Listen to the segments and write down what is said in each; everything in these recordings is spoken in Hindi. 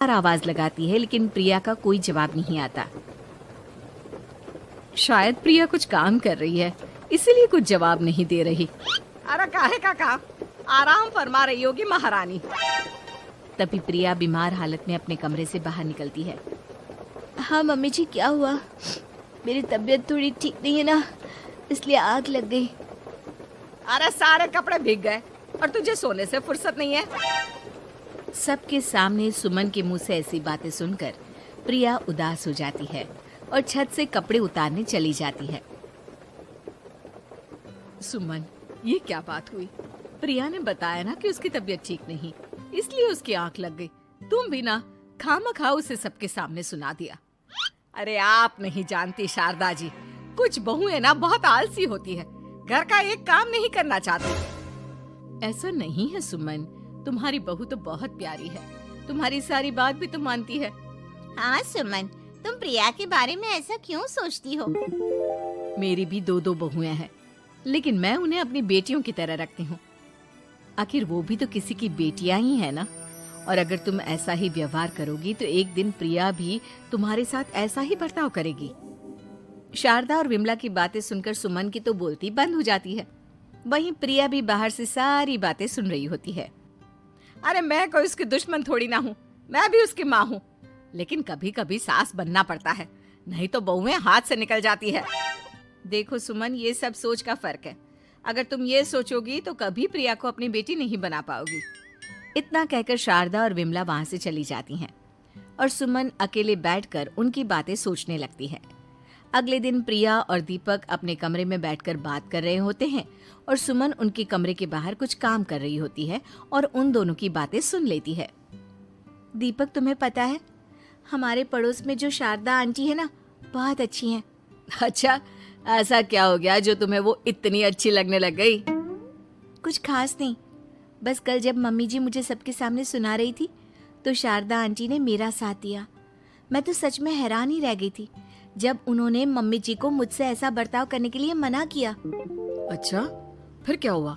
आवाज लगाती है, लेकिन प्रिया का कोई जवाब नहीं आता। शायद प्रिया कुछ काम कर रही है, इसीलिए कुछ जवाब नहीं दे रही। अरे काहे काका, आराम फरमा रही होगी महारानी। तभी प्रिया बीमार हालत में अपने कमरे से बाहर निकलती है। हाँ मम्मी जी, क्या हुआ? मेरी तबीयत थोड़ी ठीक नहीं है ना, इसलिए आग लग गई। अरे सारे कपड़े भीग गए और तुझे सोने से फुर्सत नहीं है। सबके सामने सुमन के मुंह से ऐसी बातें सुनकर प्रिया उदास हो जाती है और छत से कपड़े उतारने चली जाती है। सुमन, ये क्या बात हुई? प्रिया ने बताया ना कि उसकी तबीयत ठीक नहीं, इसलिए उसकी आंख लग गई। तुम भी ना खामखा उसे सबके सामने सुना दिया। अरे आप नहीं जानती शारदा जी, कुछ बहुएं ना बहुत आलसी होती है, घर का एक काम नहीं करना चाहती। ऐसा नहीं है सुमन, तुम्हारी बहू तो बहुत प्यारी है, तुम्हारी सारी बात भी तो मानती है। हाँ सुमन, तुम प्रिया के बारे में ऐसा क्यों सोचती हो? मेरी भी दो बहुएं हैं, लेकिन मैं उन्हें अपनी बेटियों की तरह रखती हूँ। आखिर वो भी तो किसी की बेटियां ही है ना। और अगर तुम ऐसा ही व्यवहार करोगी तो एक दिन प्रिया भी तुम्हारे साथ ऐसा ही बर्ताव करेगी। शारदा और विमला की बातें सुनकर सुमन की तो बोलती बंद हो जाती है। वहीं प्रिया भी बाहर से सारी बातें सुन रही होती है। अरे मैं कोई उसकी दुश्मन थोड़ी ना हूँ, मैं भी उसकी माँ हूँ, लेकिन कभी कभी सास बनना पड़ता है, नहीं तो बहुएं हाथ से निकल जाती है। देखो सुमन, ये सब सोच का फर्क है। अगर तुम ये सोचोगी तो कभी प्रिया को अपनी बेटी नहीं बना पाओगी। इतना कहकर शारदा और विमला वहां से चली जाती हैं और सुमन अकेले बैठकर उनकी बातें सोचने लगती है। अगले दिन प्रिया और दीपक अपने कमरे में बैठकर बात कर रहे होते हैं और सुमन उनके कमरे के बाहर कुछ काम कर रही होती है और उन दोनों की बातें सुन लेती है। दीपक, तुम्हें पता है हमारे पड़ोस में जो शारदा आंटी है ना, बहुत अच्छी हैं। अच्छा, ऐसा क्या हो गया जो तुम्हें वो इतनी अच्छी लगने लग गई? कुछ खास नहीं, बस कल जब मम्मी जी मुझे सबके सामने सुना रही थी तो शारदा आंटी ने मेरा साथ दिया। मैं तो सच में हैरान ही रह गई थी जब उन्होंने मम्मी जी को मुझसे ऐसा बर्ताव करने के लिए मना किया। अच्छा, फिर क्या हुआ?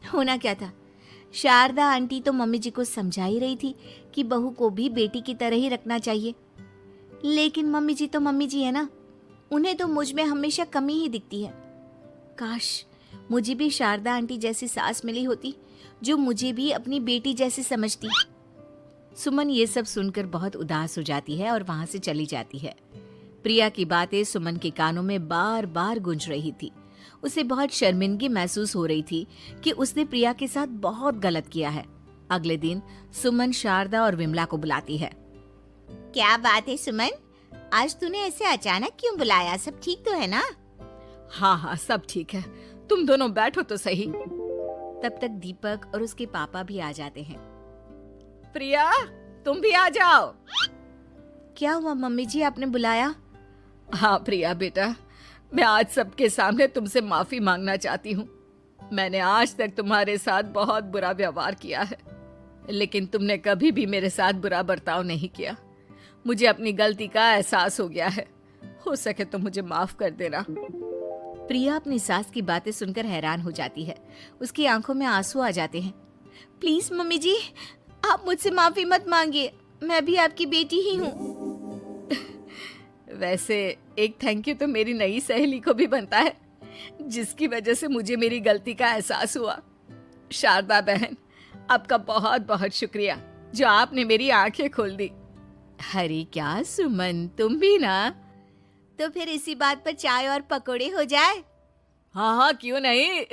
होना क्या था, शारदा आंटी तो मम्मी जी को समझा ही रही थी कि बहू को भी बेटी की तरह ही रखना चाहिए, लेकिन मम्मी जी तो मम्मी जी है ना, उन्हें तो मुझ में हमेशा कमी ही दिखती है। काश मुझे भी शारदा आंटी जैसी सास मिली होती जो मुझे भी अपनी बेटी जैसी समझती। सुमन ये सब सुनकर बहुत उदास हो जाती है और वहां से चली जाती है। प्रिया की बातें सुमन के कानों में बार बार गूंज रही थी। उसे बहुत शर्मिंदगी महसूस हो रही थी कि उसने प्रिया के साथ बहुत गलत किया है। अगले दिन सुमन शारदा और विमला को बुलाती है। क्या बात है सुमन, आज तूने ऐसे अचानक क्यों बुलाया? सब ठीक तो है ना? हाँ हाँ, सब ठीक है, तुम दोनों बैठो तो सही। तब तक दीपक और उसके पापा भी आ जाते हैं। प्रिया, तुम भी आ जाओ। क्या हुआ मम्मी जी, आपने बुलाया? हाँ प्रिया बेटा, मैं आज सबके सामने तुमसे माफी मांगना चाहती हूँ। मैंने आज तक तुम्हारे साथ बहुत बुरा व्यवहार किया है, लेकिन तुमने कभी भी मेरे साथ बुरा बर्ताव नहीं किया। मुझे अपनी गलती का एहसास हो गया है, हो सके तो मुझे माफ कर देना। प्रिया अपनी सास की बातें सुनकर हैरान हो जाती है। उसकी आंखों में आंसू आ जाते हैं। प्लीज मम्मी जी, आप मुझसे माफी मत मांगिए, मैं भी आपकी बेटी ही हूँ। वैसे एक थैंक यू तो मेरी नई सहेली को भी बनता है, जिसकी वजह से मुझे मेरी गलती का एहसास हुआ। शारदा बहन, आपका बहुत बहुत शुक्रिया जो आपने मेरी आंखें खोल दी। अरे क्या सुमन, तुम भी ना। तो फिर इसी बात पर चाय और पकोड़े हो जाए? हाँ हाँ, क्यों नहीं।